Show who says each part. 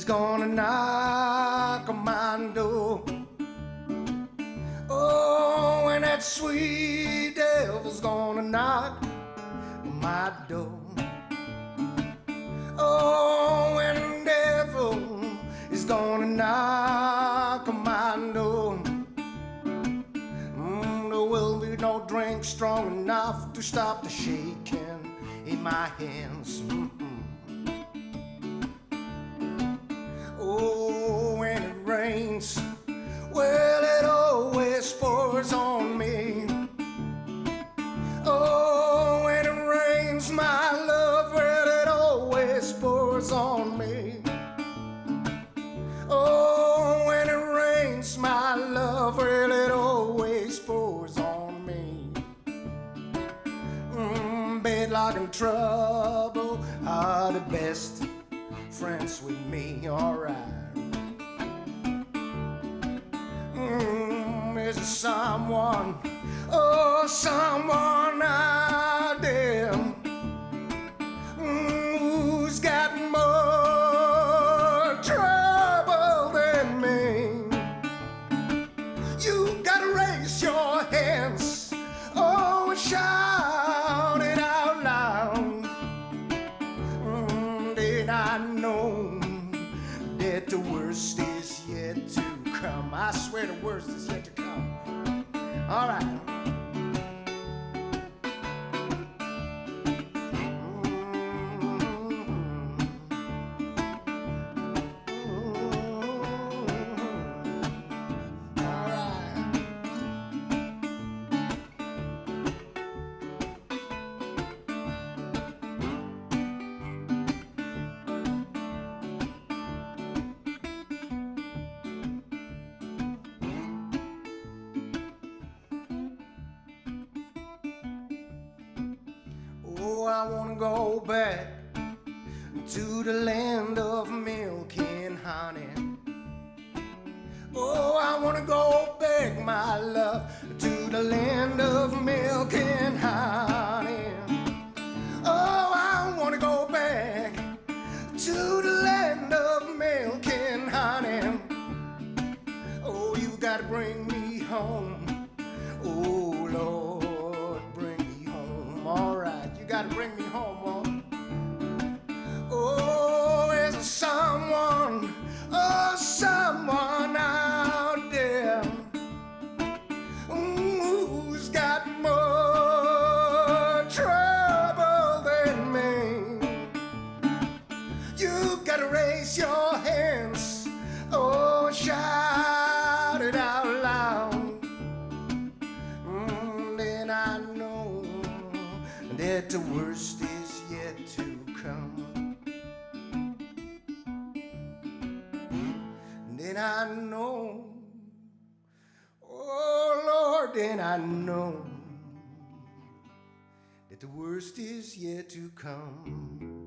Speaker 1: is gonna knock on my door. Oh, and that sweet devil's gonna knock on my door. Oh, and the devil is gonna knock on my door. There will be no drink strong enough to stop the shaking in my hands. Oh, when it rains, well, it always pours on me. Oh, when it rains, my love, well, it always pours on me. Oh, when it rains, my love, well, it always pours on me. Bedlock and trouble are the best friends with me, alright. Is there someone, oh, someone out there who's got more trouble than me? You gotta raise your hands, oh, and shout it out loud. Then I know that the worst is yet to come. I swear the worst is yet to come. All right. I wanna go back to the land of milk and honey. Oh, I wanna go back, my love, to the land of milk and honey. Oh, I wanna go back to the land of milk and honey. Oh, you gotta bring me home. Oh, Lord, bring me home. All right. Gotta bring me home, oh, is there someone, oh, someone out there who's got more trouble than me? You gotta raise your hands, oh, shout it out loud. Then I know that the worst is yet to come. Then I know, oh Lord, then I know that the worst is yet to come.